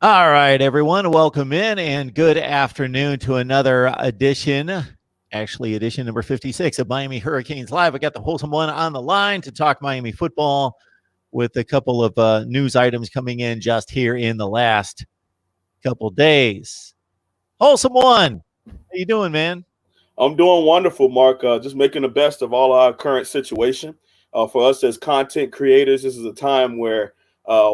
All right, everyone, welcome in and good afternoon to another edition, actually edition number 56 of Miami Hurricanes Live. I got the wholesome one on the line to talk Miami football with a couple of news items coming in just here in the last couple days. Wholesome one, how you doing, man? I'm doing wonderful, Mark. Just making the best of all our current situation. For us as content creators, this is a time where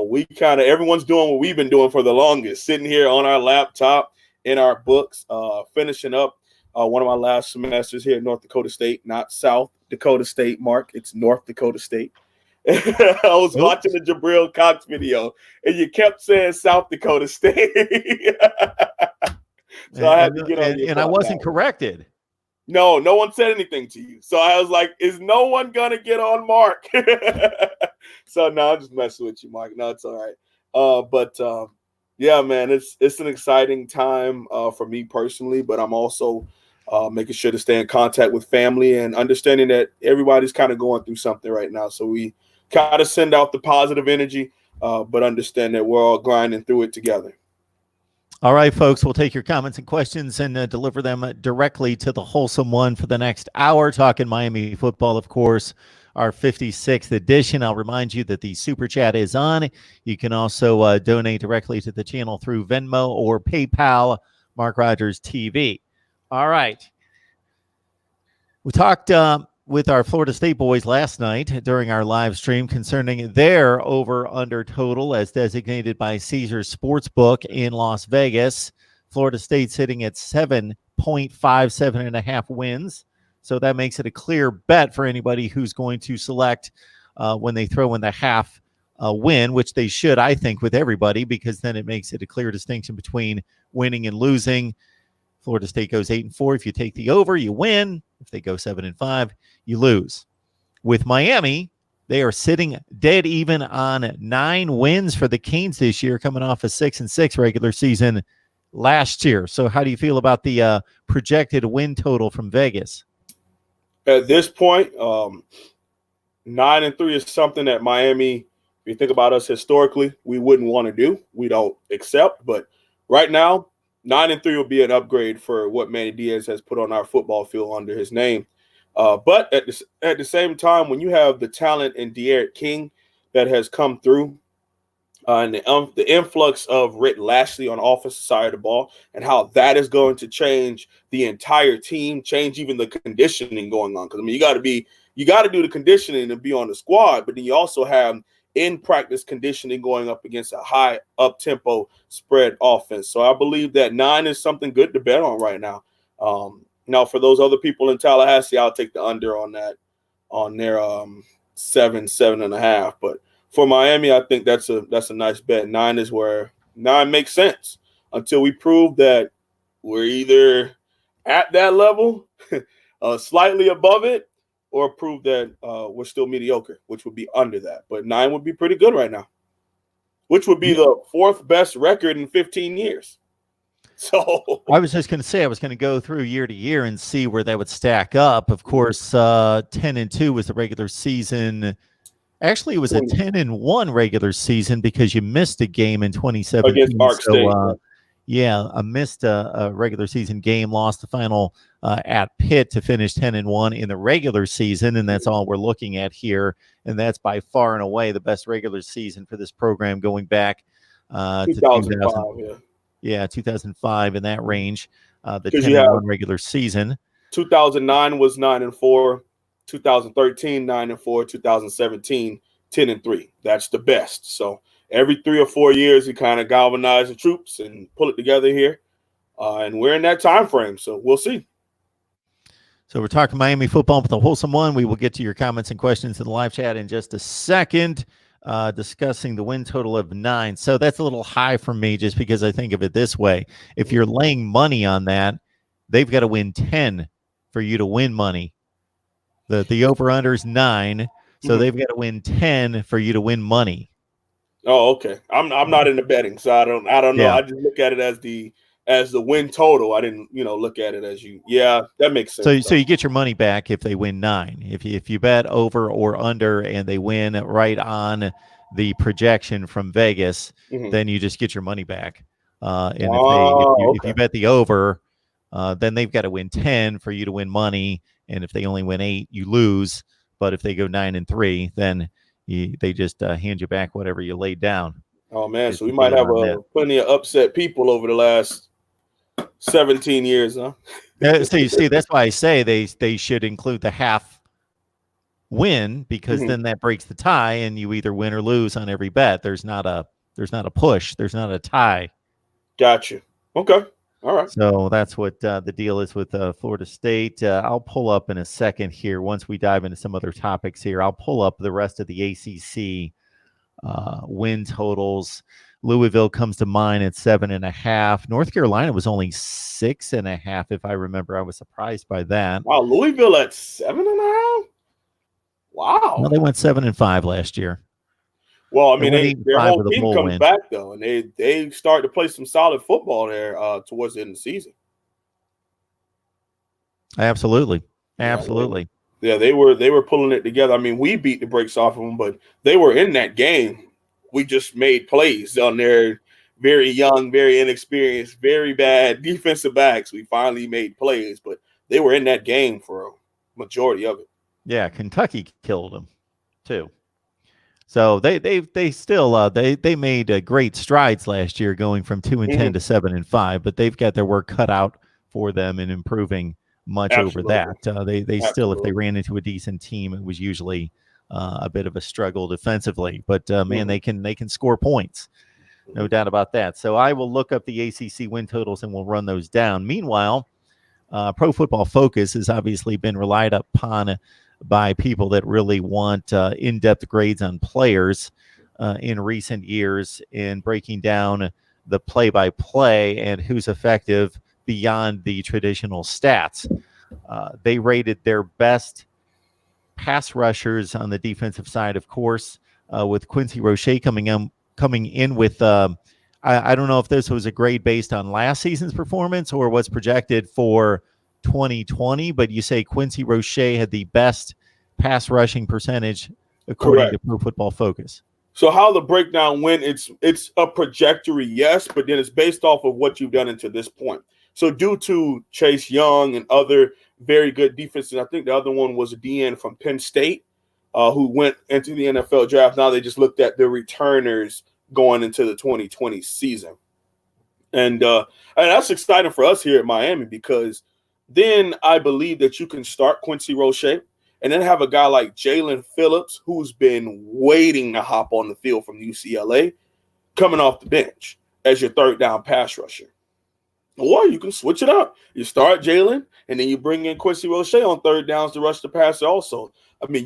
we kind of everyone's doing what we've been doing for the longest, sitting here on our laptop in our books, finishing up one of my last semesters here at North Dakota State, not South Dakota State, Mark. It's North Dakota State. I was watching Oops. the Jabril Cox video, and you kept saying South Dakota State. So I had And, to get on and, you and I about that wasn't one. corrected. No, no one said anything to you. So I was like, is no one gonna get on Mark? So no, I'm just messing with you, Mark. No, it's all right. But yeah, man, it's an exciting time for me personally, but I'm also making sure to stay in contact with family and understanding that everybody's kind of going through something right now. So we kind of send out the positive energy, but understand that we're all grinding through it together. All right, folks, we'll take your comments and questions and deliver them directly to the wholesome one for the next hour. Talking Miami football, of course, our 56th edition. I'll remind you that the super chat is on. You can also donate directly to the channel through Venmo or PayPal, Mark Rogers TV. All right. We talked with our Florida State boys last night during our live stream concerning their over-under total as designated by Caesars Sportsbook in Las Vegas. Florida State sitting at 7.57.5 wins. So that makes it a clear bet for anybody who's going to select when they throw in the half win, which they should, I think, with everybody, because then it makes it a clear distinction between winning and losing. Florida State goes 8-4. If you take the over, you win. If they go 7-5, you lose. With Miami, they are sitting dead even on 9 wins for the Canes this year, coming off a 6-6 regular season last year. So how do you feel about the projected win total from Vegas? At this point, 9-3 is something that Miami, if you think about us historically, we wouldn't want to do. We don't accept. But right now, 9-3 will be an upgrade for what Manny Diaz has put on our football field under his name. But at the same time, when you have the talent in De'Aaron King that has come through, and the influx of Rick Lashley on the offensive side of the ball, and how that is going to change the entire team, change even the conditioning going on. Because I mean, you got to do the conditioning and be on the squad, but then you also have in practice conditioning going up against a high up tempo spread offense. So I believe that 9 is something good to bet on right now. Now for those other people in Tallahassee, I'll take the under on that, on their 7.5. But for Miami, I think that's a nice bet. 9 is where 9 makes sense until we prove that we're either at that level, slightly above it, or prove that we're still mediocre, which would be under that. But 9 would be pretty good right now, which would be the 4th best record in 15 years. So I was just going to say, I was going to go through year to year and see where that would stack up. Of course, 10-2 was the regular season. Actually, it was a 10-1 regular season because you missed a game in 2017. Against Ark State. Yeah, I missed a regular season game, lost the final at Pitt to finish 10-1 in the regular season, and that's all we're looking at here. And that's by far and away the best regular season for this program going back to 2005. Yeah, 2005 in that range. The 10-1 regular season. 2009 was 9-4. 2013 9-4. 2017 10-3. That's the best. So every 3 or 4 years, we kind of galvanize the troops and pull it together here, and we're in that time frame. So we'll see. So we're talking Miami football with the wholesome one. We will get to your comments and questions in the live chat in just a second. Discussing the win total of 9. So that's a little high for me just because I think of it this way. If you're laying money on that, they've got to win 10 for you to win money. The over-under is 9, so they've got to win 10 for you to win money. Oh, okay. I'm not into betting, so I don't know. Yeah. I just look at it as the win total. I didn't, look at it as you. Yeah, that makes sense. So you get your money back if they win 9. If you bet over or under and they win right on the projection from Vegas, Mhm. then you just get your money back. And if Okay. you bet the over, then they've got to win 10 for you to win money. And if they only win 8, you lose. But if they go 9-3, then they just hand you back whatever you laid down. Oh man, Is so we the might deal have on that. plenty of upset people over the last 17 years, huh? So you see, that's why I say they should include the half win, because Mhm. then that breaks the tie, and you either win or lose on every bet. There's not a push. There's not a tie. Gotcha. Okay. All right. So that's what the deal is with Florida State. I'll pull up in a second here. Once we dive into some other topics here, I'll pull up the rest of the ACC win totals. Louisville comes to mind at 7.5. North Carolina was only 6.5, if I remember. I was surprised by that. Wow, Louisville at 7.5. Well, Wow. they went 7-5 last year. Well, I They mean, went 8 and their 5 whole with a team bowl comes win. back though, and they start to play some solid football there towards the end of the season. Absolutely. Yeah, Absolutely. they were pulling it together. I mean, we beat the brakes off of them, but they were in that game. We just made plays on their very young, very inexperienced, very bad defensive backs. We finally made plays, but they were in that game for a majority of it. Yeah, Kentucky killed them too. So they still they made great strides last year, going from 2-10 to 7-5. But they've got their work cut out for them in improving much over Absolutely. that. They still, if they Absolutely. ran into a decent team, it was usually a bit of a struggle defensively. But man, they can score points, no doubt about that. So I will look up the ACC win totals and we'll run those down. Meanwhile, Pro Football Focus has obviously been relied upon by people that really want in-depth grades on players in recent years, in breaking down the play-by-play and who's effective beyond the traditional stats. They rated their best pass rushers on the defensive side, of course, with Quincy Roche coming in with I don't know if this was a grade based on last season's performance or what's projected for 2020, but you say Quincy Roche had the best pass rushing percentage according Correct. to Pro Football Focus. So how the breakdown went, it's a trajectory, yes, but then it's based off of what you've done until this point. So due to Chase Young and other very good defenses, I think the other one was a DN from Penn State who went into the NFL draft. Now they just looked at the returners going into the 2020 season. And that's exciting for us here at Miami, because then I believe that you can start Quincy Roche and then have a guy like Jalen Phillips, who's been waiting to hop on the field from UCLA, coming off the bench as your third down pass rusher. Or you can switch it up. You start Jalen, and then you bring in Quincy Roche on third downs to rush the passer also. I mean,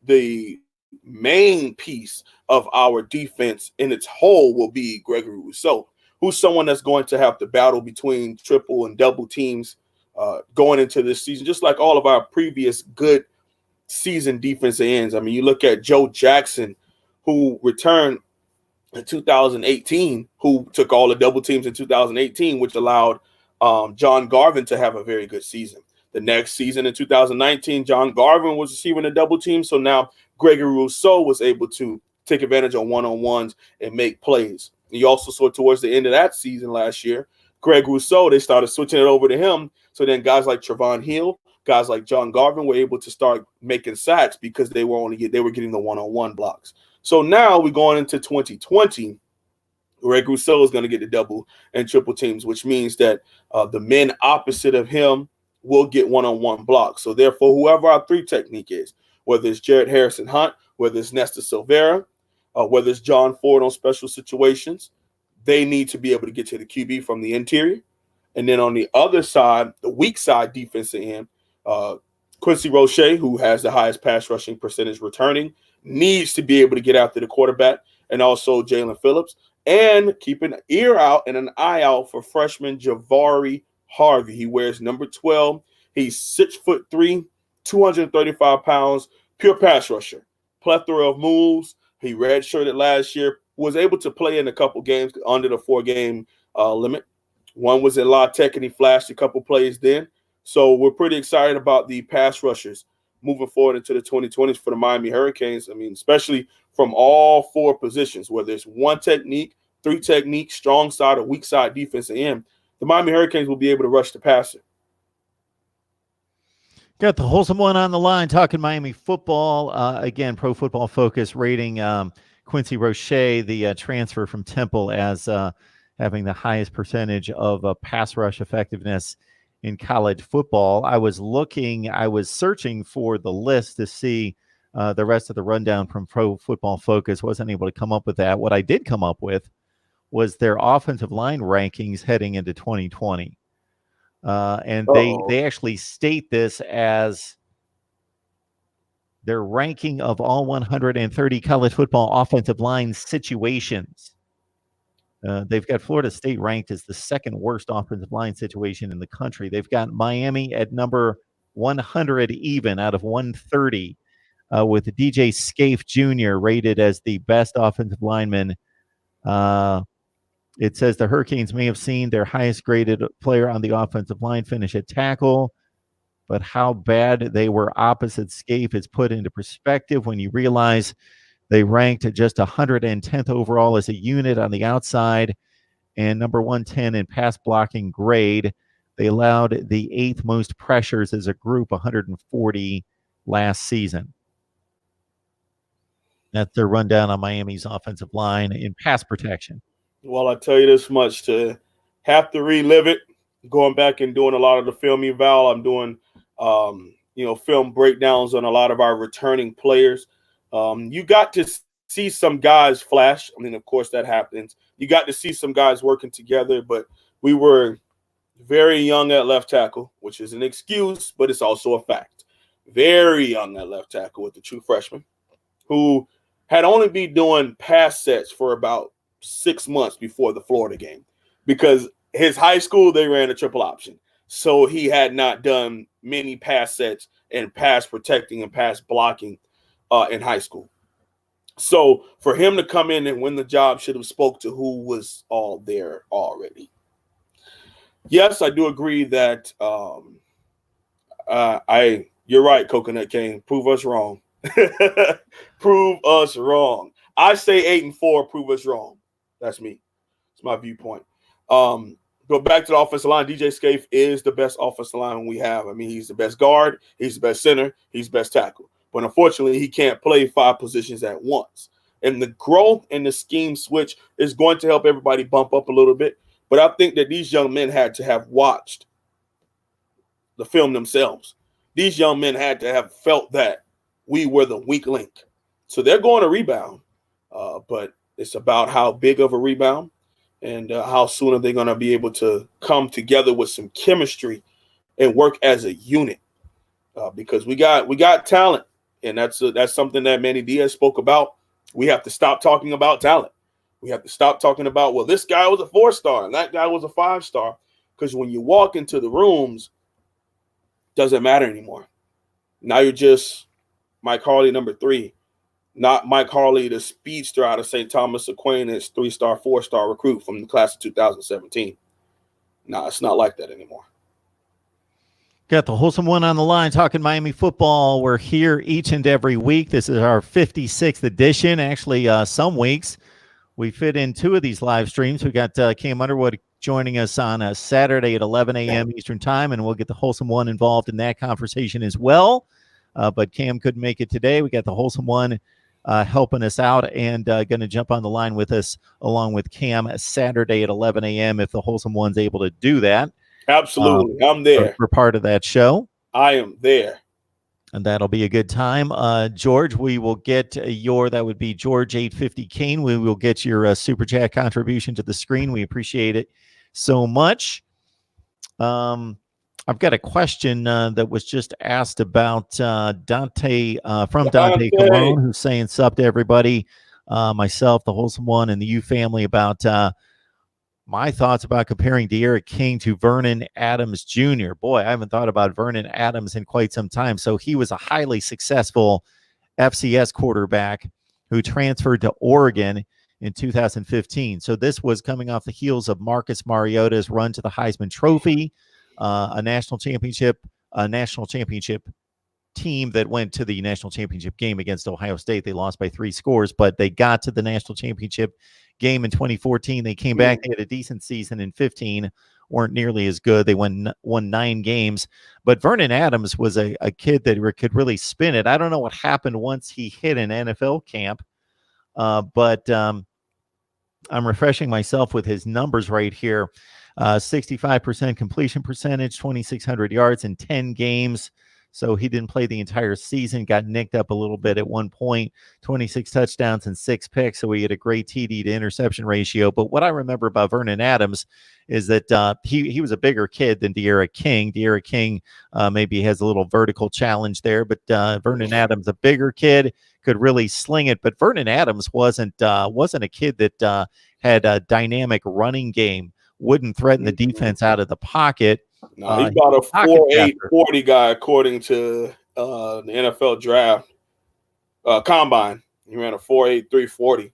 the main piece of our defense in its whole will be Gregory Rousseau, who's someone that's going to have to battle between triple and double teams going into this season, just like all of our previous good season defensive ends. I mean, you look at Joe Jackson, who returned in 2018, who took all the double teams in 2018, which allowed John Garvin to have a very good season. The next season in 2019, John Garvin was receiving a double team. So now Gregory Rousseau was able to take advantage of one-on-ones and make plays. You also saw towards the end of that season last year, Greg Rousseau, they started switching it over to him. So then guys like Trevon Hill, guys like John Garvin were able to start making sacks because they were getting the one-on-one blocks. So now we're going into 2020. Greg Rousseau is going to get the double and triple teams, which means that the men opposite of him will get one-on-one blocks. So therefore, whoever our three technique is, whether it's Jared Harrison Hunt, whether it's Nestor Silvera, whether it's John Ford on special situations, they need to be able to get to the QB from the interior. And then on the other side, the weak side defensive end, Quincy Roche, who has the highest pass rushing percentage returning, needs to be able to get after the quarterback, and also Jalen Phillips. And keep an ear out and an eye out for freshman Javari Harvey. He wears number 12. He's 6'3", 235 pounds, pure pass rusher. Plethora of moves. He redshirted last year, was able to play in a couple games under the 4-game limit. One was at La Tech, and he flashed a couple plays then. So we're pretty excited about the pass rushers moving forward into the 2020s for the Miami Hurricanes. I mean, especially from all four positions, whether it's one technique, three techniques, strong side or weak side defensive end, the Miami Hurricanes will be able to rush the passer. Got the wholesome one on the line talking Miami football. Again, Pro Football Focus rating Quincy Roche, the transfer from Temple, as having the highest percentage of pass rush effectiveness in college football. I was searching for the list to see the rest of the rundown from Pro Football Focus. Wasn't able to come up with that. What I did come up with was their offensive line rankings heading into 2020. And they actually state this as their ranking of all 130 college football offensive line situations. They've got Florida State ranked as the second worst offensive line situation in the country. They've got Miami at number 100 even out of 130, with DJ Scaife Jr. rated as the best offensive lineman. It says the Hurricanes may have seen their highest graded player on the offensive line finish at tackle, but how bad they were opposite Scaife is put into perspective when you realize they ranked at just 110th overall as a unit on the outside and number 110 in pass blocking grade. They allowed the 8th most pressures as a group, 140 last season. That's their rundown on Miami's offensive line in pass protection. Well, I tell you this much, to have to relive it, going back and doing a lot of the film eval. I'm doing, film breakdowns on a lot of our returning players. You got to see some guys flash. I mean, of course, that happens. You got to see some guys working together, but we were very young at left tackle, which is an excuse, but it's also a fact. Very young at left tackle with the true freshman who had only been doing pass sets for about 6 months before the Florida game, because his high school, they ran a triple option. So he had not done many pass sets and pass protecting and pass blocking in high school. So for him to come in and win the job should have spoke to who was all there already. Yes, I do agree that you're right, Coconut King. Prove us wrong. Prove us wrong. I say 8-4, prove us wrong. That's me. It's my viewpoint. Go back to the offensive line. DJ Scaife is the best offensive lineman we have. I mean, he's the best guard. He's the best center. He's the best tackle. But unfortunately, he can't play 5 positions at once. And the growth and the scheme switch is going to help everybody bump up a little bit. But I think that these young men had to have watched the film themselves. These young men had to have felt that we were the weak link. So they're going to rebound. But it's about how big of a rebound and how soon are they going to be able to come together with some chemistry and work as a unit, because we got talent, and that's something that Manny Diaz spoke about. We have to stop talking about talent. We have to stop talking about, well, this guy was a 4-star and that guy was a 5-star, because when you walk into the rooms, it doesn't matter anymore. Now you're just Mike Harley, number 3. Not Mike Harley, the speedster out of St. Thomas Aquinas, 3-star, 4-star recruit from the class of 2017. No, it's not like that anymore. Got the wholesome one on the line talking Miami football. We're here each and every week. This is our 56th edition. Actually, some weeks we fit in 2 of these live streams. We got Cam Underwood joining us on a Saturday at 11 a.m. Eastern time, and we'll get the wholesome one involved in that conversation as well. But Cam couldn't make it today. We got the wholesome one helping us out and going to jump on the line with us along with Cam Saturday at 11 a.m. if the wholesome one's able to do that. Absolutely. I'm there. For part of that show. I am there. And that'll be a good time. George, we will get that would be George 850 Kane. We will get your super chat contribution to the screen. We appreciate it so much. I've got a question that was just asked about Dante from Dante Colon, who's saying sup to everybody, myself, the wholesome one, and the U family, about my thoughts about comparing De'Ara King to Vernon Adams Jr. Boy, I haven't thought about Vernon Adams in quite some time. So he was a highly successful FCS quarterback who transferred to Oregon in 2015. So this was coming off the heels of Marcus Mariota's run to the Heisman Trophy, a national championship team that went to the national championship game against Ohio State. They lost by 3 scores, but they got to the national championship game in 2014. They came back. They had a decent season in 15, weren't nearly as good. They won 9 games. But Vernon Adams was a kid that could really spin it. I don't know what happened once he hit an NFL camp, but I'm refreshing myself with his numbers right here. 65% completion percentage, 2,600 yards in 10 games. So he didn't play the entire season, got nicked up a little bit at one point, 26 touchdowns and 6 picks. So he had a great TD to interception ratio. But what I remember about Vernon Adams is that he was a bigger kid than De'Ara King. De'Ara King maybe has a little vertical challenge there, but Vernon Adams, a bigger kid, could really sling it. But Vernon Adams wasn't a kid that had a dynamic running game, wouldn't threaten the defense out of the pocket. No, he's about a 4.8 40 guy according to the NFL draft combine. He ran a 4.8 340.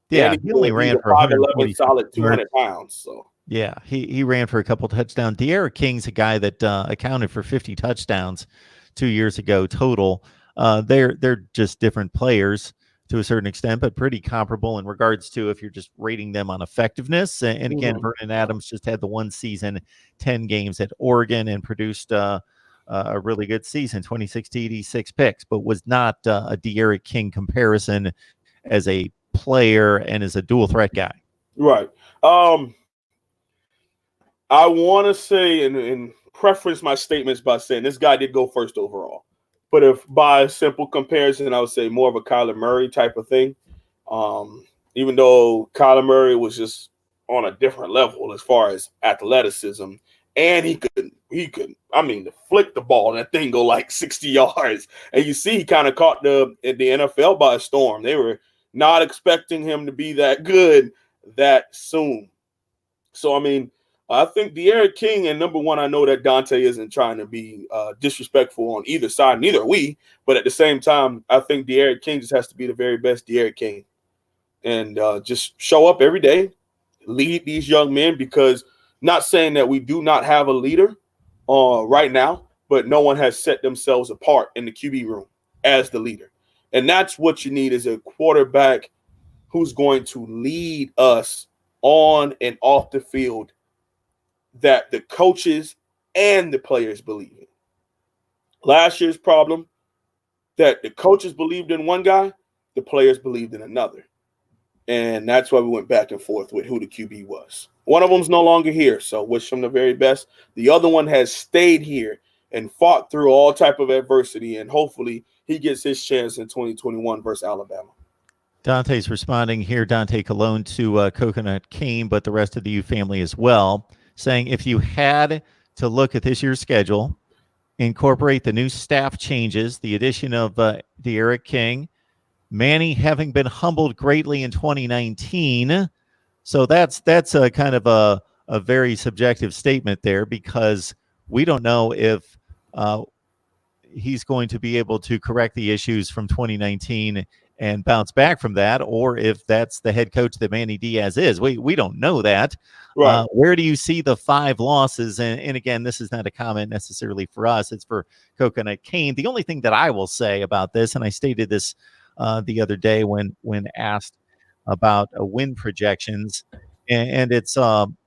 Yeah, he only ran for 5'11", solid 200 pounds. So yeah, he ran for a couple touchdowns. De'Ara King's a guy that accounted for 50 touchdowns 2 years ago total. They're just different players to a certain extent, but pretty comparable in regards to if you're just rating them on effectiveness. And again, Vernon Adams just had the one season, 10 games at Oregon, and produced a really good season, 26 TD, 6 picks, but was not a De'Ara King comparison as a player and as a dual threat guy. Right. I want to say and preference my statements by saying this guy did go first overall. But if by a simple comparison, I would say more of a Kyler Murray type of thing. Even though Kyler Murray was just on a different level as far as athleticism, and he could, I mean, to flick the ball and that thing go like 60 yards. And you see, he kind of caught the NFL by storm. They were not expecting him to be that good that soon. So, I mean, I think De'Ara King, and number one, I know that Dante isn't trying to be disrespectful on either side, neither are we. But at the same time, I think De'Ara King just has to be the very best De'Ara King and just show up every day, lead these young men, because not saying that we do not have a leader right now, but no one has set themselves apart in the QB room as the leader. And that's what you need, is a quarterback who's going to lead us on and off the field, that the coaches and the players believe in. Last year's problem, that the coaches believed in one guy, the players believed in another. And that's why we went back and forth with who the QB was. One of them's no longer here, so wish him the very best. The other one has stayed here and fought through all type of adversity, and hopefully he gets his chance in 2021 versus Alabama. Dante's responding here, Dante Colon, to Coconut Cane, but the rest of the U family as well, saying if you had to look at this year's schedule, incorporate the new staff changes, the addition of De'Ara King, Manny having been humbled greatly in 2019. So that's a kind of a very subjective statement there, because we don't know if he's going to be able to correct the issues from 2019 and bounce back from that, or if that's the head coach that Manny Diaz is. We don't know that. Right. Where do you see the 5 losses? And again, this is not a comment necessarily for us. It's for Coconut Cane. The only thing that I will say about this, and I stated this the other day when asked about win projections, and it's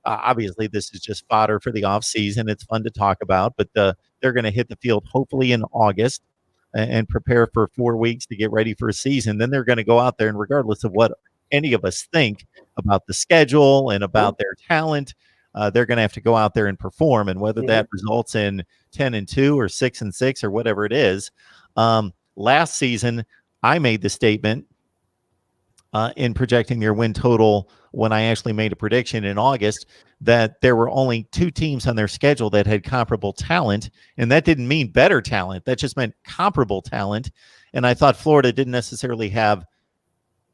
obviously this is just fodder for the offseason. It's fun to talk about, but they're going to hit the field hopefully in August and prepare for 4 weeks to get ready for a season. Then they're going to go out there, and regardless of what any of us think about the schedule and about their talent, they're going to have to go out there and perform. And whether that results in 10-2 or 6-6 or whatever it is. Last season, I made the statement in projecting their win total when I actually made a prediction in August that there were only 2 teams on their schedule that had comparable talent. And that didn't mean better talent. That just meant comparable talent. And I thought Florida didn't necessarily have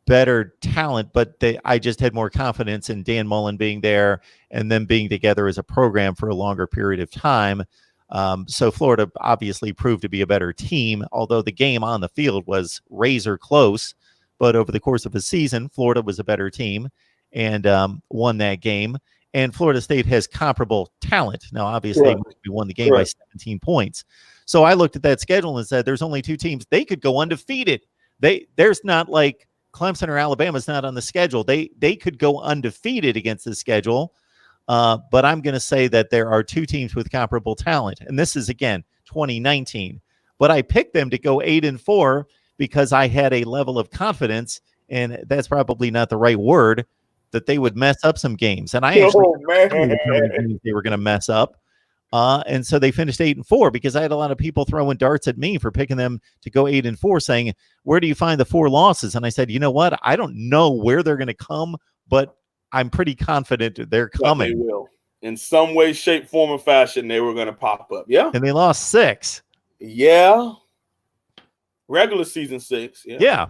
better talent, but I just had more confidence in Dan Mullen being there and them being together as a program for a longer period of time. So Florida obviously proved to be a better team, although the game on the field was razor close. But over the course of a season, Florida was a better team and won that game. And Florida State has comparable talent. Now, obviously, we won the game by 17 points. So I looked at that schedule and said, there's only 2 teams. They could go undefeated. There's not like Clemson or Alabama's not on the schedule. They could go undefeated against the schedule. But I'm going to say that there are 2 teams with comparable talent. And this is, again, 2019. But I picked them to go 8-4 because I had a level of confidence, and that's probably not the right word, that they would mess up some games. And I actually they were going to mess up. And so they finished 8-4 because I had a lot of people throwing darts at me for picking them to go 8-4, saying, where do you find the 4 losses? And I said, you know what? I don't know where they're going to come, but I'm pretty confident they're coming. They will. In some way, shape, form, or fashion, they were going to pop up. Yeah. And they lost 6. Yeah. Regular season 6. Yeah. Yeah.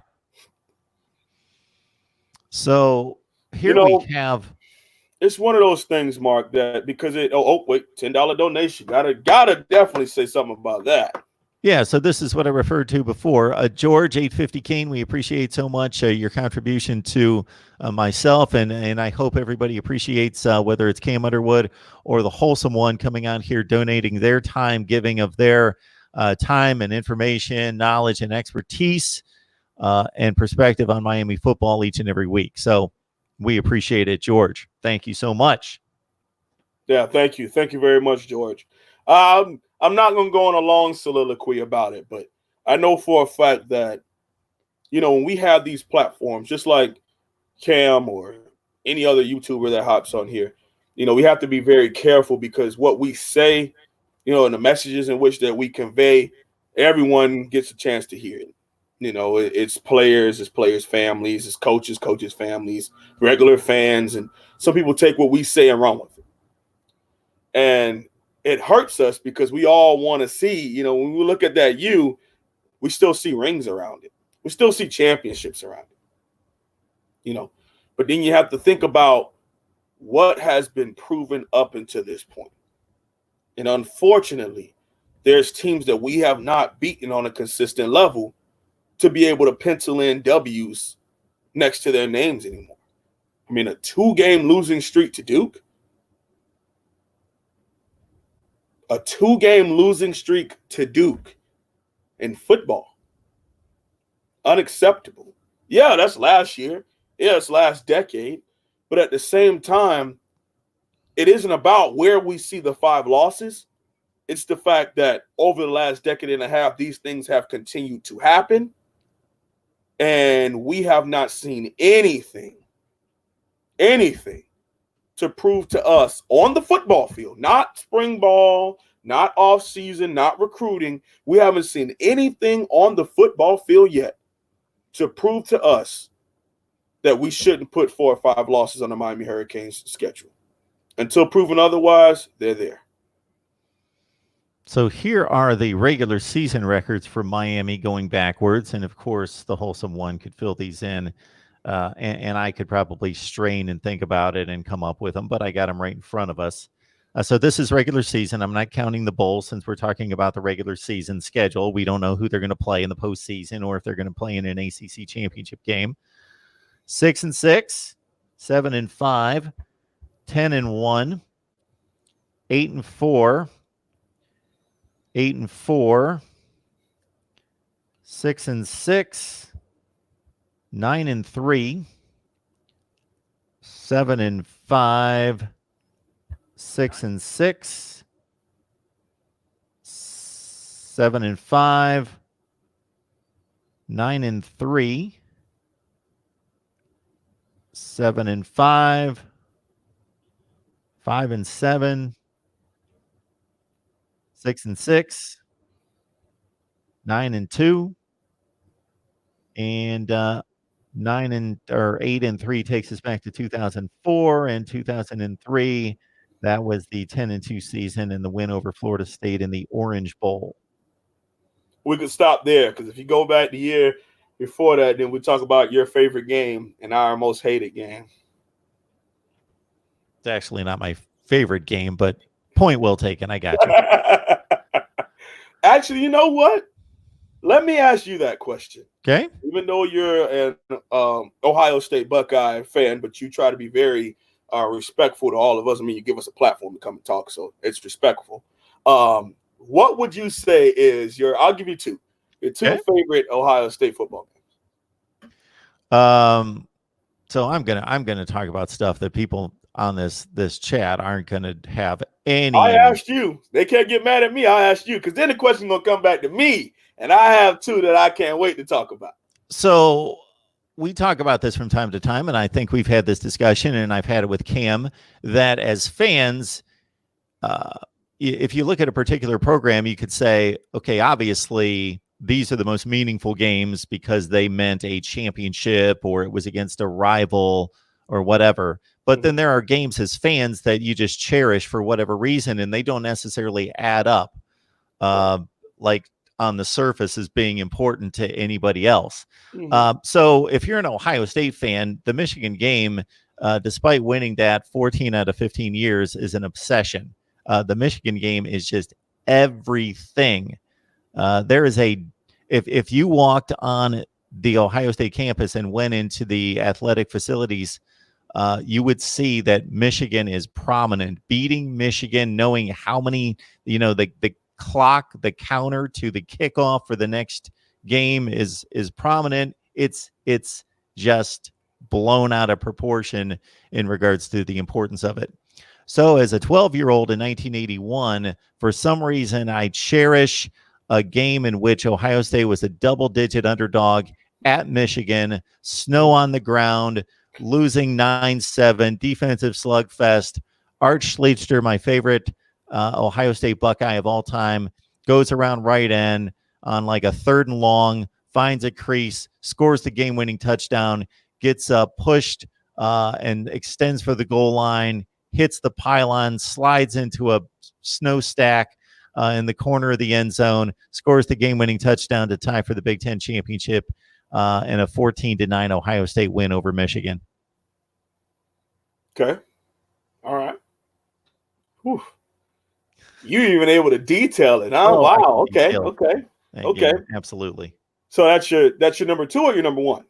So here we have. It's one of those things, Mark, that because it. Oh wait, $10 donation. Gotta definitely say something about that. Yeah, so this is what I referred to before. George, 850 Kane, we appreciate so much your contribution to myself, and I hope everybody appreciates whether it's Cam Underwood or the Wholesome One coming on here, donating their time, giving of their time and information, knowledge and expertise and perspective on Miami football each and every week. So we appreciate it, George. Thank you so much. Yeah, thank you. Thank you very much, George. I'm not going to go on a long soliloquy about it, but I know for a fact that, when we have these platforms, just like Cam or any other YouTuber that hops on here, we have to be very careful because what we say, and the messages in which that we convey, everyone gets a chance to hear it. It's players, families, it's coaches, families, regular fans, and some people take what we say and run with it. And it hurts us because we all want to see, when we look at that we still see rings around it. We still see championships around it. But then you have to think about what has been proven up until this point. And unfortunately, there's teams that we have not beaten on a consistent level to be able to pencil in W's next to their names anymore. I mean, a 2-game losing streak to Duke. A 2-game losing streak to Duke in football. Unacceptable. Yeah, that's last year. Yeah, it's last decade. But at the same time, it isn't about where we see the 5 losses. It's the fact that over the last decade and a half, these things have continued to happen. And we have not seen anything to prove to us on the football field, not spring ball, not off season, not recruiting. We haven't seen anything on the football field yet to prove to us that we shouldn't put 4 or 5 losses on the Miami Hurricanes schedule. Until proven otherwise, they're there. So here are the regular season records for Miami going backwards. And of course, the Wholesome One could fill these in. And I could probably strain and think about it and come up with them, but I got them right in front of us. So this is regular season. I'm not counting the bowl since we're talking about the regular season schedule. We don't know who they're going to play in the postseason or if they're going to play in an ACC championship game. 6-6, 7-5, 10-1, 8-4, 8-4, 6-6, 9-3, 7-5, 6-6, 7-5, 9-3, 7-5, 5-7, 6-6, 9-2, and 8-3 takes us back to 2004, and 2003 that was the 10-2 season and the win over Florida State in the Orange Bowl. We could stop there because if you go back the year before that, then we talk about your favorite game and our most hated game. It's actually not my favorite game, but point well taken. I got you. Actually, you know what? Let me ask you that question. Okay. Even though you're an Ohio State Buckeye fan, but you try to be very respectful to all of us. I mean, you give us a platform to come and talk, so it's respectful. what would you say is I'll give you your two favorite Ohio State football games. So I'm gonna talk about stuff that people on this chat aren't gonna have any. I asked you. They can't get mad at me. I asked you because then the question gonna come back to me, and I have two that I can't wait to talk about. So we talk about this from time to time, and I think we've had this discussion, and I've had it with Cam, that as fans, if you look at a particular program, you could say, okay, obviously these are the most meaningful games because they meant a championship or it was against a rival or whatever. But then there are games as fans that you just cherish for whatever reason, and they don't necessarily add up like on the surface as being important to anybody else. So if you're an Ohio State fan, the Michigan game, despite winning that 14 out of 15 years, is an obsession. The Michigan game is just everything. There is if you walked on the Ohio State campus and went into the athletic facilities, you would see that Michigan is prominent. Beating Michigan, knowing how many, the clock, the counter to the kickoff for the next game is prominent. It's just blown out of proportion in regards to the importance of it. So as a 12-year-old in 1981, for some reason, I cherish a game in which Ohio State was a double-digit underdog at Michigan, snow on the ground, losing 9-7, defensive slugfest. Art Schlechter, my favorite Ohio State Buckeye of all time, goes around right end on like a 3rd and long, finds a crease, scores the game-winning touchdown, gets pushed and extends for the goal line, hits the pylon, slides into a snow stack in the corner of the end zone, scores the game-winning touchdown to tie for the Big Ten championship and a 14-9 Ohio State win over Michigan. Okay. All right. Whew. You even able to detail it, huh? Oh, wow. Okay. Game, absolutely. So that's your number 2 or your number 1?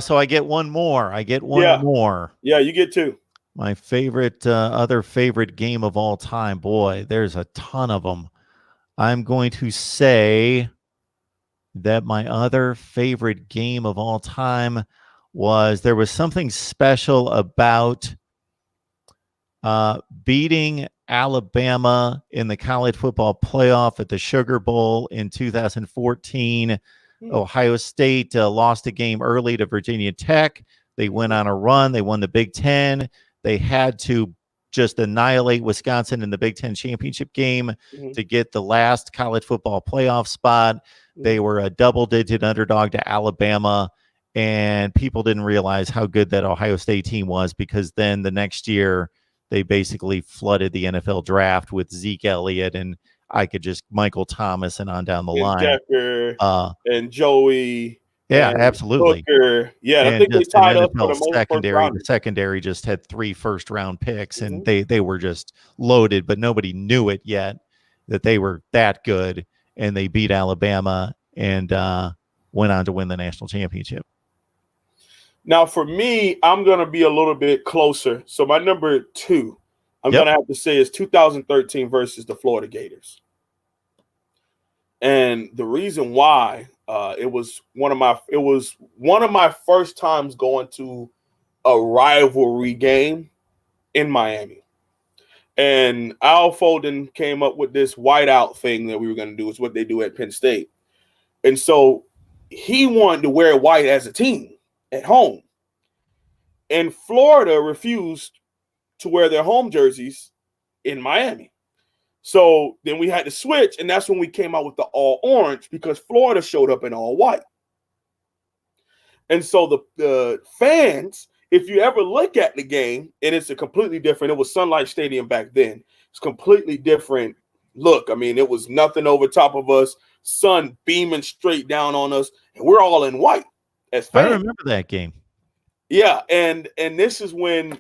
So I get one more. More. Yeah, you get 2. My favorite, other favorite game of all time. Boy, there's a ton of them. I'm going to say that my other favorite game of all time there was something special about beating Alabama in the college football playoff at the Sugar Bowl in 2014. Ohio State lost a game early to Virginia Tech. They went on a run. They won the Big Ten. They had to just annihilate Wisconsin in the Big Ten championship game to get the last college football playoff spot. They were a double-digit underdog to Alabama, and people didn't realize how good that Ohio State team was because then the next year they basically flooded the NFL draft with Zeke Elliott and Michael Thomas and on down the line. Decker, and Joey. Yeah, absolutely. Booker. Yeah, and I think they tied up for the most secondary. The secondary just had 3 first-round picks, and they were just loaded, but nobody knew it yet that they were that good, and they beat Alabama and went on to win the national championship. Now, for me, I'm going to be a little bit closer. So my number 2, I'm going to have to say is 2013 versus the Florida Gators. And the reason why it was one of my first times going to a rivalry game in Miami. And Al Folden came up with this whiteout thing that we were going to do. It's what they do at Penn State. And so he wanted to wear white as a team at home. And Florida refused to wear their home jerseys in Miami. So then we had to switch, and that's when we came out with the all orange because Florida showed up in all white. And so the fans, if you ever look at the game, and it's a completely different, it was Sun Life Stadium back then. It's completely different look. I mean, it was nothing over top of us, sun beaming straight down on us, and we're all in white as fans. I remember that game. Yeah, and this is when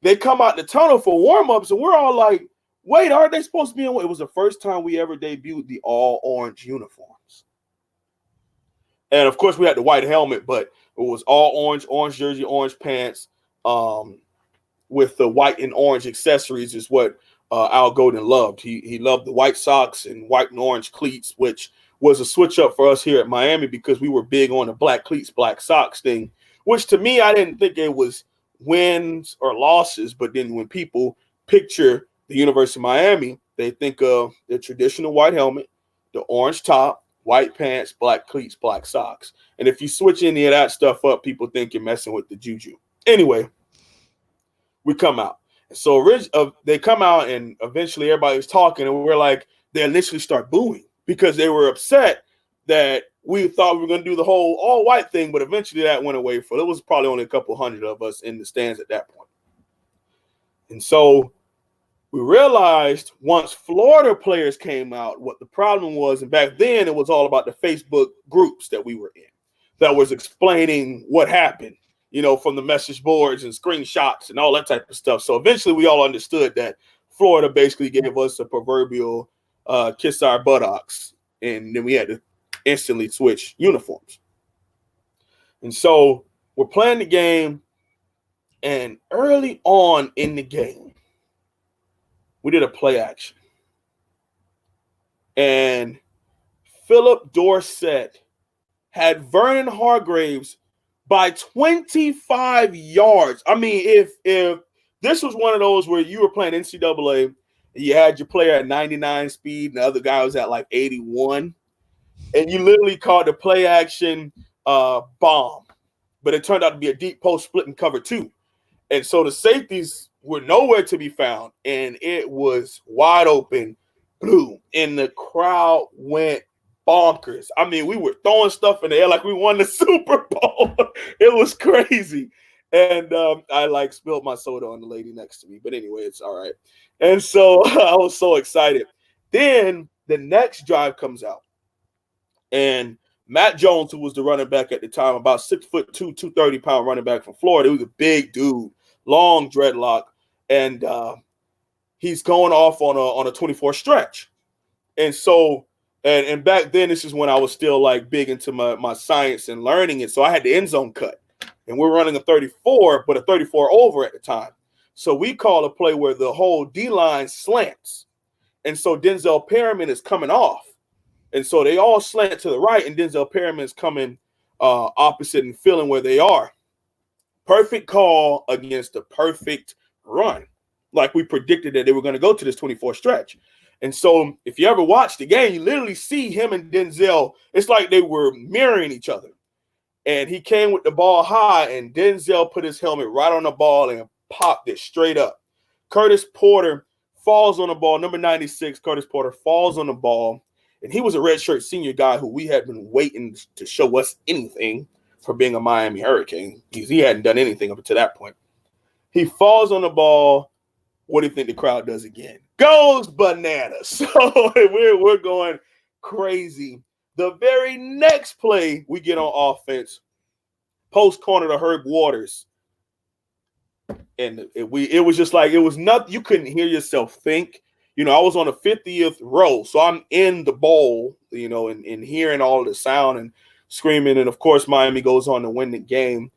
they come out the tunnel for warm-ups, and we're all like, wait, aren't they supposed to be in white? It was the first time we ever debuted the all-orange uniforms. And, of course, we had the white helmet, but it was all orange jersey, orange pants, with the white and orange accessories is what Al Golden loved. He loved the White Sox and white and orange cleats, which was a switch up for us here at Miami because we were big on the black cleats, black socks thing, which to me, I didn't think it was wins or losses. But then when people picture the University of Miami, they think of the traditional white helmet, the orange top, white pants, black cleats, black socks. And if you switch any of that stuff up, people think you're messing with the juju. Anyway, we come out. So they come out, and eventually everybody's talking, and we're like, they initially start booing because they were upset that we thought we were going to do the whole all white thing, but eventually that went away. It was probably only a couple hundred of us in the stands at that point. And so we realized once Florida players came out, what the problem was, and back then it was all about the Facebook groups that we were in that was explaining what happened, from the message boards and screenshots and all that type of stuff. So eventually we all understood that Florida basically gave us a proverbial kiss our buttocks, and then we had to instantly switch uniforms. And so we're playing the game, and early on in the game, we did a play action. And Philip Dorsett had Vernon Hargraves by 25 yards. I mean, if this was one of those where you were playing NCAA and you had your player at 99 speed and the other guy was at like 81, and you literally called the play action bomb, but it turned out to be a deep post split and cover 2. And so the safeties were nowhere to be found, and it was wide open, boom, and the crowd went bonkers. I mean, we were throwing stuff in the air like we won the Super Bowl. It was crazy. And I spilled my soda on the lady next to me. But anyway, it's all right. And so I was so excited. Then the next drive comes out. And Matt Jones, who was the running back at the time, about 6'2", 230-pound running back from Florida. He was a big dude, long dreadlock. And he's going off on a 24 stretch. And so And back then, this is when I was still big into my science and learning it. So I had the end zone cut, and we're running a 34, but a 34 over at the time. So we call a play where the whole D line slants, and so Denzel Perriman is coming off, and so they all slant to the right, and Denzel Perriman is coming opposite and filling where they are. Perfect call against the perfect run, like we predicted that they were going to go to this 24 stretch. And so if you ever watch the game, you literally see him and Denzel. It's like they were mirroring each other. And he came with the ball high, and Denzel put his helmet right on the ball and popped it straight up. Curtis Porter falls on the ball. Number 96, Curtis Porter falls on the ball. And he was a redshirt senior guy who we had been waiting to show us anything for being a Miami Hurricane. He hadn't done anything up to that point. He falls on the ball. What do you think the crowd does again? Goes bananas. So we're going crazy. The very next play we get on offense, post corner to Herb Waters. And it was just like, it was nothing. You couldn't hear yourself think. I was on the 50th row, so I'm in the bowl, and hearing all of the sound and screaming. And of course, Miami goes on to win the game.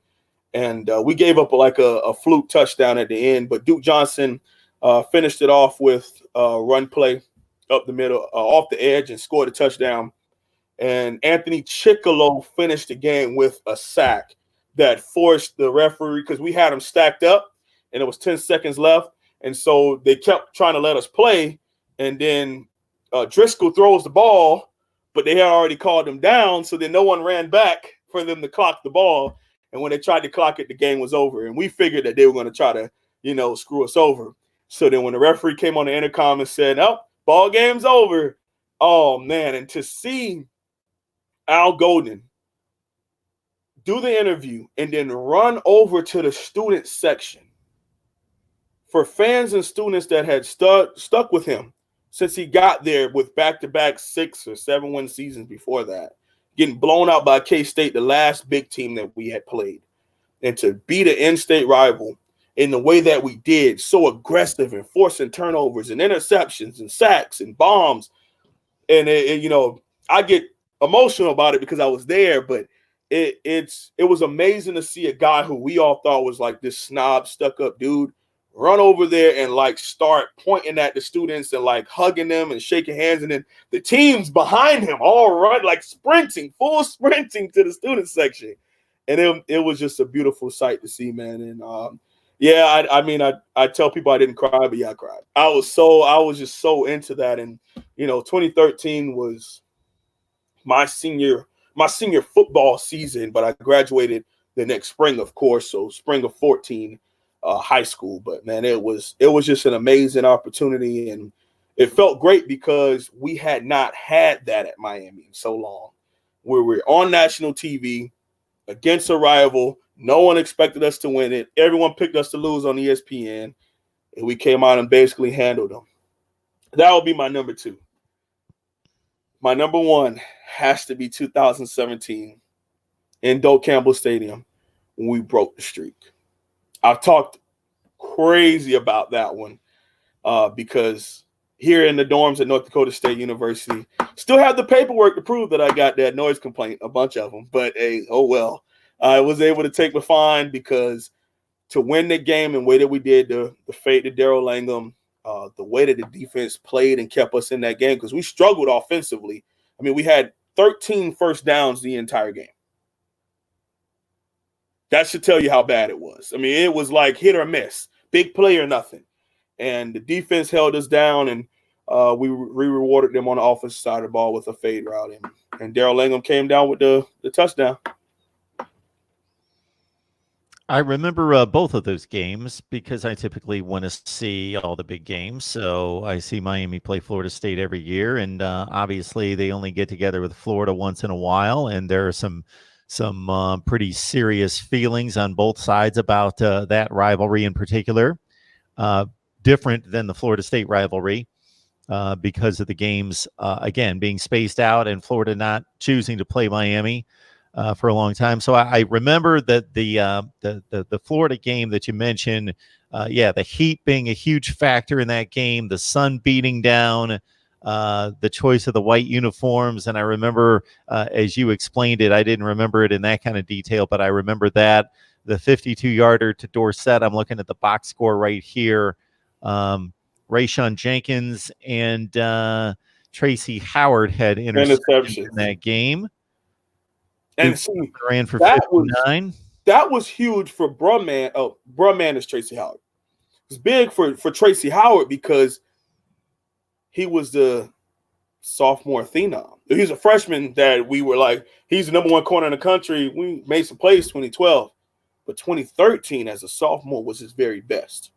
And we gave up a fluke touchdown at the end, but Duke Johnson finished it off with a run play up the middle, off the edge, and scored a touchdown. And Anthony Chickalo finished the game with a sack that forced the referee, because we had them stacked up and it was 10 seconds left. And so they kept trying to let us play. And then Driscoll throws the ball, but they had already called him down. So then no one ran back for them to clock the ball. And when they tried to clock it, the game was over. And we figured that they were going to try to, screw us over. So then when the referee came on the intercom and said, "Oh, ball game's over." Oh, man. And to see Al Golden do the interview and then run over to the student section, for fans and students that had stuck with him since he got there with back-to-back 6 or 7 win seasons before that, getting blown out by K-State, the last big team that we had played, and to beat an in-state rival in the way that we did, so aggressive and forcing turnovers and interceptions and sacks and bombs. And I get emotional about it because I was there, but it was amazing to see a guy who we all thought was like this snob, stuck-up dude run over there and like start pointing at the students and like hugging them and shaking hands. And then the teams behind him all run like full sprinting to the student section. And it was just a beautiful sight to see, man. And yeah, I tell people I didn't cry, but yeah, I cried. I was just so into that. And 2013 was my senior football season, but I graduated the next spring, of course. So spring of 14, high school. But man, it was just an amazing opportunity, and it felt great because we had not had that at Miami in so long, where we're on national TV against a rival. No one expected us to win it. Everyone picked us to lose on ESPN, and we came out and basically handled them. That will be my number 2. My number 1 has to be 2017 in Doak Campbell Stadium when we broke the streak. I've talked crazy about that one because here in the dorms at North Dakota State University, still have the paperwork to prove that I got that noise complaint, a bunch of them. But hey, oh well. I was able to take the fine because to win the game and the way that we did, the fade to Daryl Langham, the way that the defense played and kept us in that game, because we struggled offensively. I mean, we had 13 first downs the entire game. That should tell you how bad it was. I mean, it was like hit or miss, big play or nothing. And the defense held us down, and we rewarded them on the offensive side of the ball with a fade route. And Daryl Langham came down with the touchdown. I remember both of those games because I typically want to see all the big games. So I see Miami play Florida State every year, and obviously they only get together with Florida once in a while, and there are some pretty serious feelings on both sides about that rivalry in particular. Different than the Florida State rivalry because of the games, again, being spaced out and Florida not choosing to play Miami for a long time. So I remember that the Florida game that you mentioned, the heat being a huge factor in that game, the sun beating down, the choice of the white uniforms. And I remember, as you explained it, I didn't remember it in that kind of detail, but I remember that the 52-yarder to Dorsett. I'm looking at the box score right here. Rayshon Jenkins and Tracy Howard had interceptions in that game. And see, ran for 59. That was huge for Brumman. Oh, Brumman is Tracy Howard. It's big for Tracy Howard because he was the sophomore phenom. He's a freshman that we were like, he's the number 1 corner in the country. We made some plays 2012, but 2013 as a sophomore was his very best.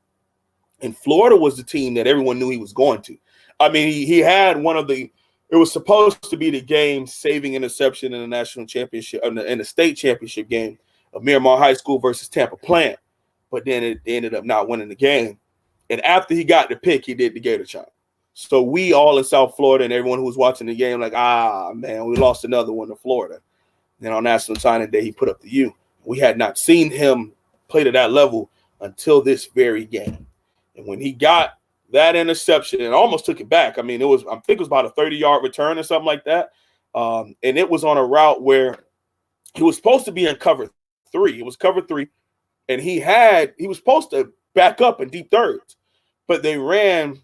And Florida was the team that everyone knew he was going to. I mean, he had one of the. It was supposed to be the game-saving interception in the national championship, in the state championship game of Miramar High School versus Tampa Plant. But then it ended up not winning the game. And after he got the pick, he did the Gator chop. So we all in South Florida and everyone who was watching the game like, man, we lost another one to Florida. Then on National Signing Day, he put up the U. We had not seen him play to that level until this very game. And when he got that interception and almost took it back. I mean, I think it was about a 30-yard return or something like that. And it was on a route where he was supposed to be in cover 3. It was cover 3. And he was supposed to back up in deep thirds. But they ran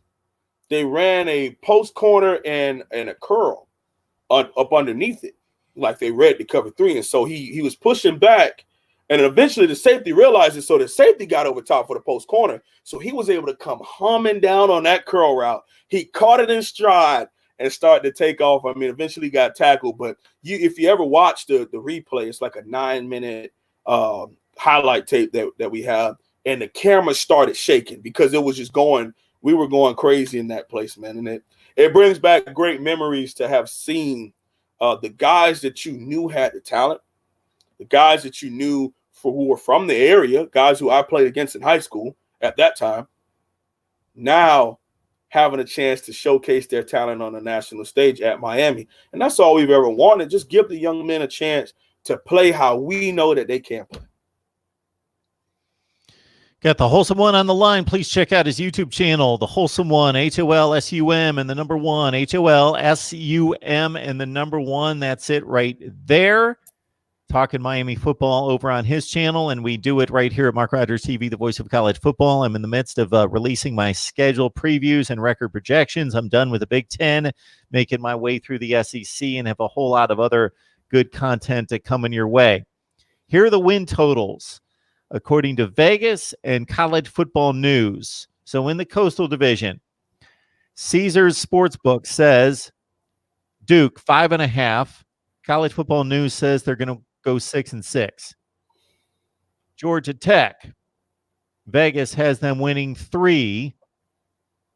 a post corner and a curl up underneath it. Like they read the cover 3. And so he was pushing back. And eventually the safety realized it, so the safety got over top for the post corner. So he was able to come humming down on that curl route. He caught it in stride and started to take off. I mean, eventually got tackled. But if you ever watch the replay, it's like a 9-minute highlight tape that we have. And the camera started shaking because it was just going – we were going crazy in that place, man. And it brings back great memories to have seen the guys that you knew had the talent, the guys that you knew who were from the area, guys who I played against in high school at that time, now having a chance to showcase their talent on the national stage at Miami. And that's all we've ever wanted. Just give the young men a chance to play how we know that they can play. Got the Wholesome One on the line. Please check out his YouTube channel, The Wholesome One, HOLSUM and the number 1, HOLSUM and the number 1. That's it right there. Talking Miami football over on his channel, and we do it right here at Mark Rogers TV, the voice of college football. I'm in the midst of releasing my schedule previews and record projections. I'm done with the Big Ten, making my way through the SEC, and have a whole lot of other good content coming your way. Here are the win totals according to Vegas and College Football News. So in the Coastal Division, Caesars Sportsbook says Duke 5.5. College Football News says they're going to go 6-6. Georgia Tech, Vegas has them winning 3.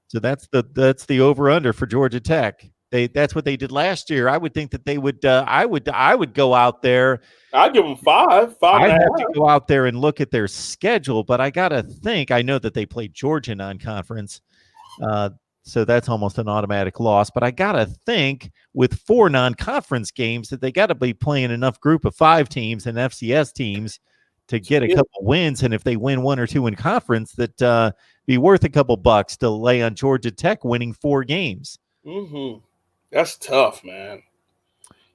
So that's the over under for Georgia Tech. That's what they did last year. I would think that they would. I would go out there. I'd give them 5. I'd have to go out there and look at their schedule, but I gotta think. I know that they played Georgia non-conference. So that's almost an automatic loss. But I got to think with 4 non-conference games that they got to be playing enough group of 5 teams and FCS teams to get a couple wins. And if they win 1 or 2 in conference, that be worth a couple bucks to lay on Georgia Tech winning 4 games. Mm-hmm. That's tough, man.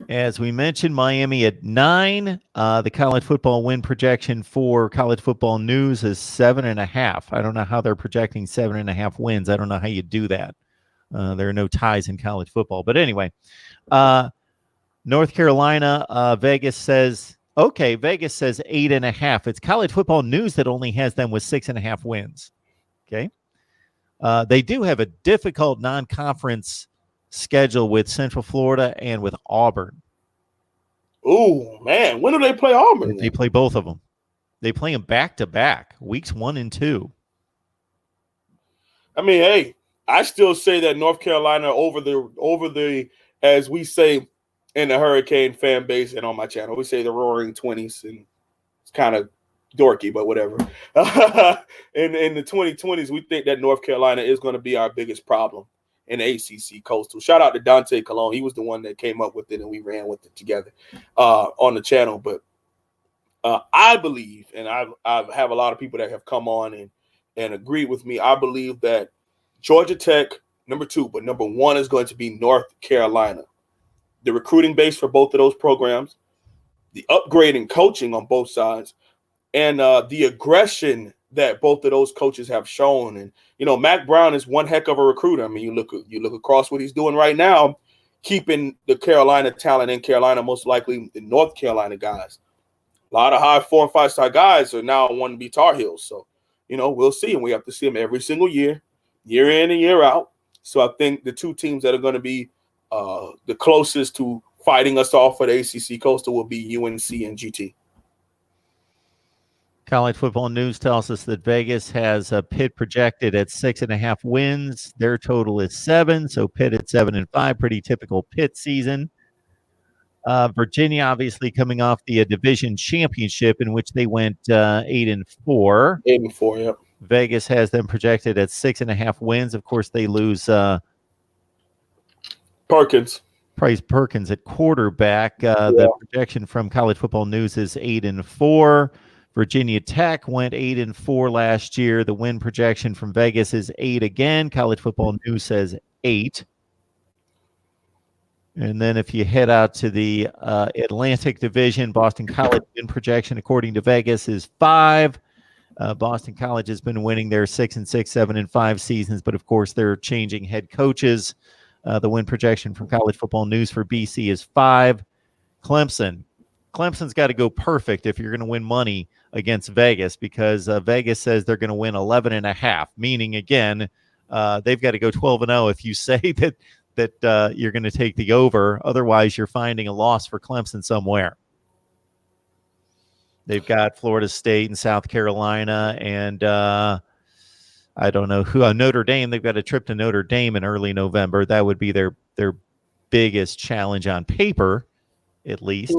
As we mentioned, Miami at 9. The college football win projection for College Football News is 7.5. I don't know how they're projecting 7.5 wins. I don't know how you do that. There are no ties in college football. But anyway, North Carolina, Vegas says 8.5. It's College Football News that only has them with 6.5 wins. Okay. They do have a difficult non-conference schedule with Central Florida and with Auburn. Oh, man. When do they play Auburn? They play both of them. They play them back-to-back, weeks 1 and 2. I mean, hey, I still say that North Carolina over the, as we say in the Hurricane fan base and on my channel, we say the Roaring 20s, and it's kind of dorky, but whatever. in the 2020s, we think that North Carolina is going to be our biggest problem in ACC Coastal. Shout out to Dante Colon. He was the one that came up with it, and we ran with it together on the channel. But I believe, and I have a lot of people that have come on and agree with me, I believe that Georgia Tech, number 2, but number 1 is going to be North Carolina. The recruiting base for both of those programs, the upgrade in coaching on both sides, and the aggression that both of those coaches have shown. And, you know, Mac Brown is one heck of a recruiter. I mean, you look across what he's doing right now, keeping the Carolina talent in Carolina, most likely the North Carolina guys. A lot of high 4- and 5-star guys are now wanting to be Tar Heels. So, you know, we'll see. And we have to see them every single year in and year out. So I think the 2 teams that are going to be the closest to fighting us off for the ACC Coastal will be UNC and GT. College Football News tells us that Vegas has Pitt projected at 6.5 wins. Their total is 7, so Pitt at 7-5, pretty typical Pitt season. Virginia obviously coming off the division championship in which they went 8-4. 8-4, yep. Vegas has them projected at 6.5 wins. Of course, they lose Price Perkins at quarterback. The projection from College Football News is 8-4. Virginia Tech went 8-4 last year. The win projection from Vegas is 8 again. College Football News says 8. And then if you head out to the Atlantic Division, Boston College win projection according to Vegas is 5. Boston College has been winning their 6-6, 7-5 seasons, but of course they're changing head coaches. The win projection from College Football News for BC is 5. Clemson's got to go perfect if you're going to win money against Vegas, because Vegas says they're going to win 11.5, meaning, again, they've got to go 12-0 if you say that you're going to take the over. Otherwise, you're finding a loss for Clemson somewhere. They've got Florida State and South Carolina, and I don't know who. Notre Dame. They've got a trip to Notre Dame in early November. That would be their biggest challenge on paper, at least.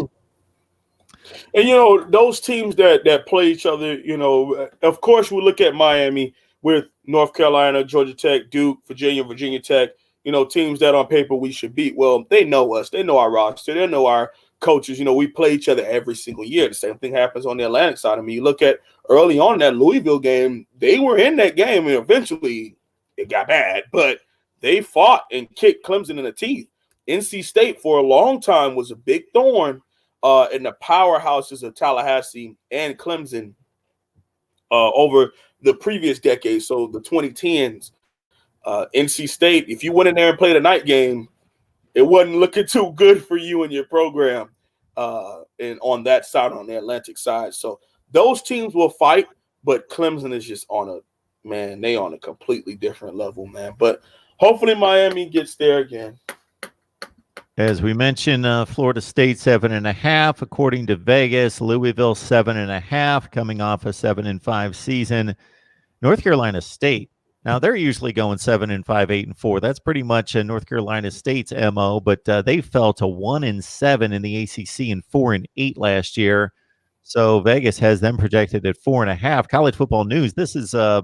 And, you know, those teams that play each other, you know, of course, we look at Miami with North Carolina, Georgia Tech, Duke, Virginia Tech, you know, teams that on paper we should beat. Well, they know us. They know our roster. They know our coaches. You know, we play each other every single year. The same thing happens on the Atlantic side. I mean, you look at early on that Louisville game, they were in that game, and eventually it got bad. But they fought and kicked Clemson in the teeth. NC State for a long time was a big thorn in the powerhouses of Tallahassee and Clemson over the previous decade. So the 2010s, NC State, if you went in there and played a night game, it wasn't looking too good for you and your program and on that side, on the Atlantic side. So those teams will fight, but Clemson is just on a completely different level, man. But hopefully Miami gets there again. As we mentioned, Florida State 7.5, according to Vegas. Louisville 7.5, coming off a 7-5 season. North Carolina State. Now they're usually going 7-5, 8-4. That's pretty much North Carolina State's MO, but they fell to 1-7 in the ACC and 4-8 last year. So Vegas has them projected at 4.5. College Football News. This is a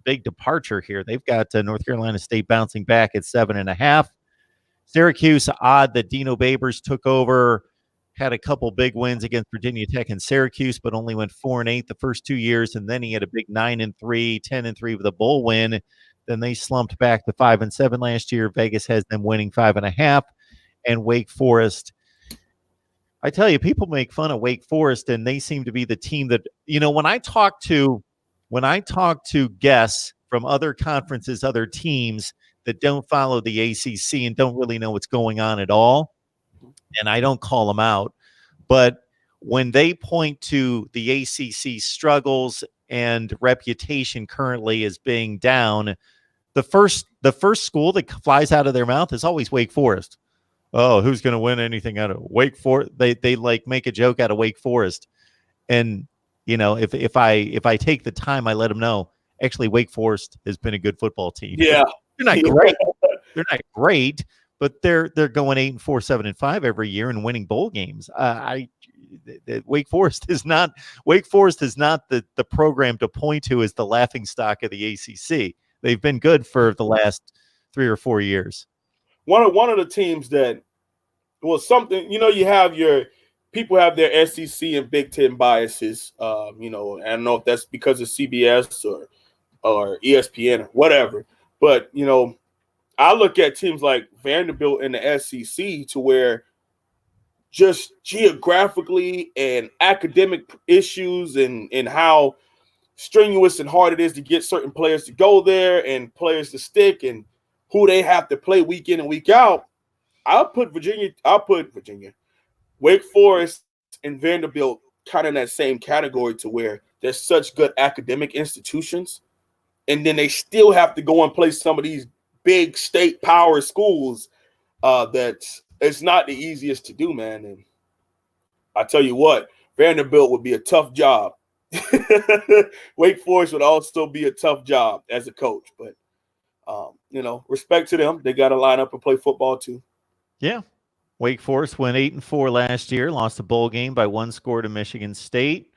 big departure here. They've got North Carolina State bouncing back at 7.5. Syracuse, odd that Dino Babers took over, had a couple big wins against Virginia Tech and Syracuse, but only went 4-8 the first 2 years, and then he had a big 9-3, 10-3 with a bowl win. Then they slumped back to 5-7 last year. Vegas has them winning 5.5, and Wake Forest. I tell you, people make fun of Wake Forest, and they seem to be the team that, when I talk to guests from other conferences, other teams that don't follow the ACC and don't really know what's going on at all, and I don't call them out, but when they point to the ACC struggles and reputation currently as being down, the first school that flies out of their mouth is always Wake Forest. Oh, who's going to win anything out of Wake Forest? They like make a joke out of Wake Forest, and if I take the time, I let them know. Actually, Wake Forest has been a good football team. Yeah. They're not great. They're not great, but they're going 8-4, 7-5 every year and winning bowl games. Wake Forest is not the program to point to as the laughing stock of the ACC. They've been good for the last 3 or 4 years. One of the teams that was something, you have your people have their SEC and Big Ten biases. I don't know if that's because of CBS or ESPN or whatever. But, I look at teams like Vanderbilt in the SEC to where just geographically and academic issues and how strenuous and hard it is to get certain players to go there and players to stick and who they have to play week in and week out. I'll put Wake Forest and Vanderbilt kind of in that same category to where they're such good academic institutions. And then they still have to go and play some of these big state power schools that it's not the easiest to do, man. And I tell you what, Vanderbilt would be a tough job. Wake Forest would also be a tough job as a coach. But, respect to them. They got to line up and play football too. Yeah. Wake Forest went 8-4 last year, lost a bowl game by 1 score to Michigan State.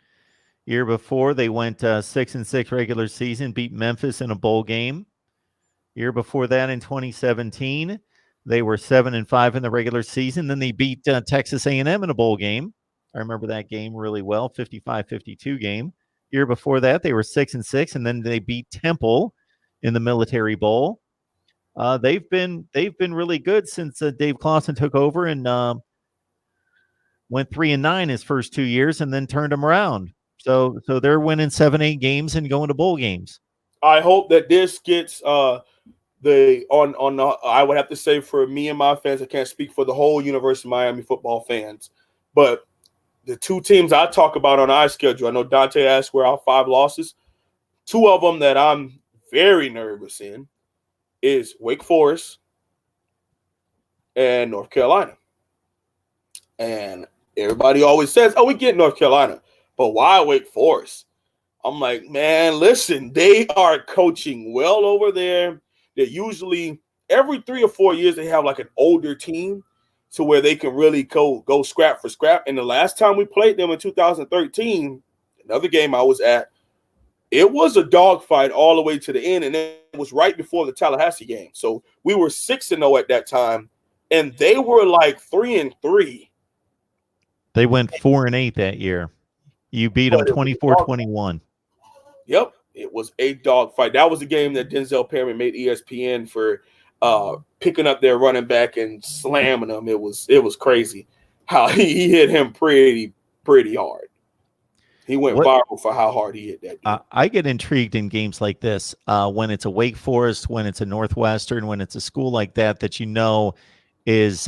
Year before, they went 6-6 regular season, beat Memphis in a bowl game. Year before that, in 2017, they were 7-5 in the regular season. Then they beat Texas A&M in a bowl game. I remember that game really well, 55-52 game. Year before that, they were 6-6, and then they beat Temple in the Military Bowl. They've been really good since Dave Clawson took over and went 3-9 his first 2 years, and then turned them around. So they're winning 7-8 games and going to bowl games. I hope that this gets I would have to say for me and my fans, I can't speak for the whole University of Miami football fans, but the 2 teams I talk about on our schedule, I know Dante asked where our 5 losses. 2 of them that I'm very nervous in is Wake Forest and North Carolina. And everybody always says, we get North Carolina. But why Wake Forest? I'm like, man, listen, they are coaching well over there. They're usually every 3 or 4 years they have like an older team to where they can really go scrap for scrap. And the last time we played them in 2013, another game I was at, it was a dogfight all the way to the end, and it was right before the Tallahassee game. So we were 6-0 at that time, and they were like 3-3. They went 4-8 that year. You beat them 24-21. Yep, it was a dogfight. That was the game that Denzel Perry made ESPN for picking up their running back and slamming them. It was crazy. how he hit him pretty hard. He went viral for how hard he hit that dude. I get intrigued in games like this when it's a Wake Forest, when it's a Northwestern, when it's a school like that is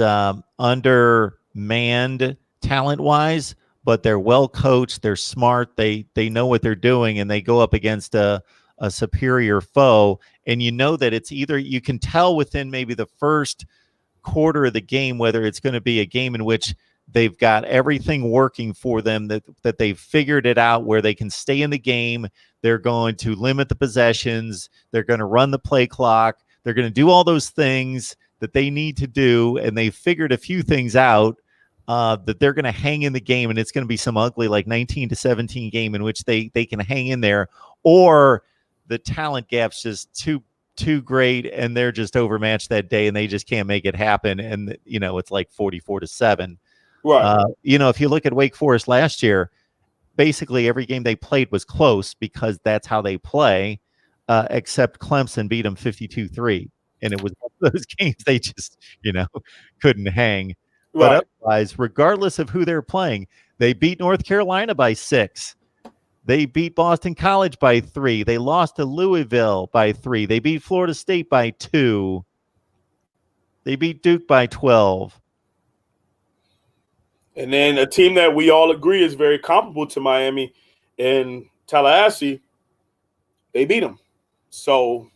undermanned talent-wise, but they're well coached, they're smart, they know what they're doing, and they go up against a superior foe. And you know that it's either, you can tell within maybe the first quarter of the game whether it's going to be a game in which they've got everything working for them, that they've figured it out where they can stay in the game. They're going to limit the possessions. They're going to run the play clock. They're going to do all those things that they need to do. And they figured a few things out that they're going to hang in the game. And it's going to be some ugly, like 19-17 game in which they can hang in there, or the talent gap's just too great and they're just overmatched that day and they just can't make it happen. And, it's like 44-7. Right. If you look at Wake Forest last year, basically every game they played was close because that's how they play, except Clemson beat them 52-3. And it was one of those games they just, couldn't hang. Right. But otherwise, regardless of who they're playing, they beat North Carolina by 6. They beat Boston College by 3. They lost to Louisville by 3. They beat Florida State by 2. They beat Duke by 12. And then a team that we all agree is very comparable to Miami in Tallahassee, they beat them. So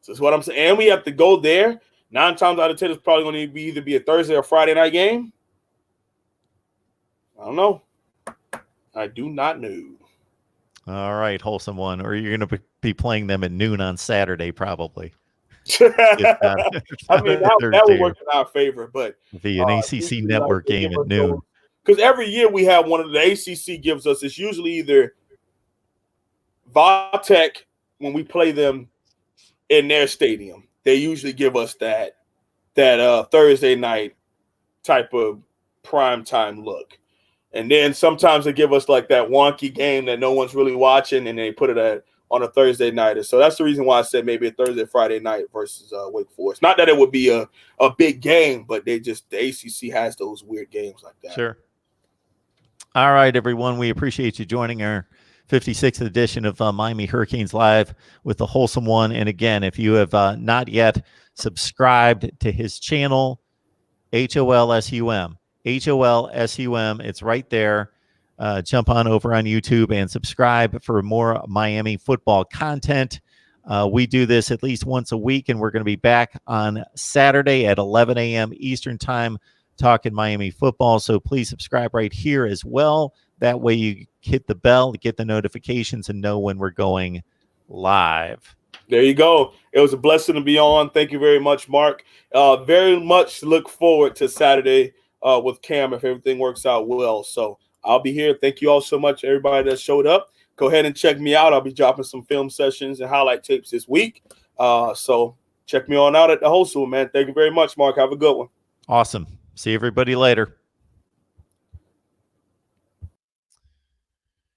that's what I'm saying. And we have to go there. 9 times out of 10, it's probably going to be either be a Thursday or Friday night game. I don't know. I do not know. All right, wholesome one. Or you're going to be playing them at noon on Saturday, probably. I mean, that would work in our favor, but be an ACC network game at noon. Because every year we have one of the ACC gives us. It's usually either Vatech when we play them in their stadium. They usually give us that Thursday night type of prime time look, and then sometimes they give us like that wonky game that no one's really watching, and they put it on a Thursday night. So that's the reason why I said maybe a Thursday, Friday night versus Wake Forest. Not that it would be a big game, but the ACC has those weird games like that. Sure. All right, everyone. We appreciate you joining our 56th edition of Miami Hurricanes Live with the Wholesome One. And again, if you have not yet subscribed to his channel, HOLSUM, it's right there. Jump on over on YouTube and subscribe for more Miami football content. We do this at least once a week, and we're going to be back on Saturday at 11 a.m. Eastern time talking Miami football. So please subscribe right here as well. That way you hit the bell to get the notifications and know when we're going live. There you go. It was a blessing to be on. Thank you very much, Mark. Very much look forward to Saturday with Cam if everything works out well. So I'll be here. Thank you all so much, everybody that showed up. Go ahead and check me out. I'll be dropping some film sessions and highlight tapes this week. So check me on out at the Wholesome, man. Thank you very much, Mark. Have a good one. Awesome. See everybody later.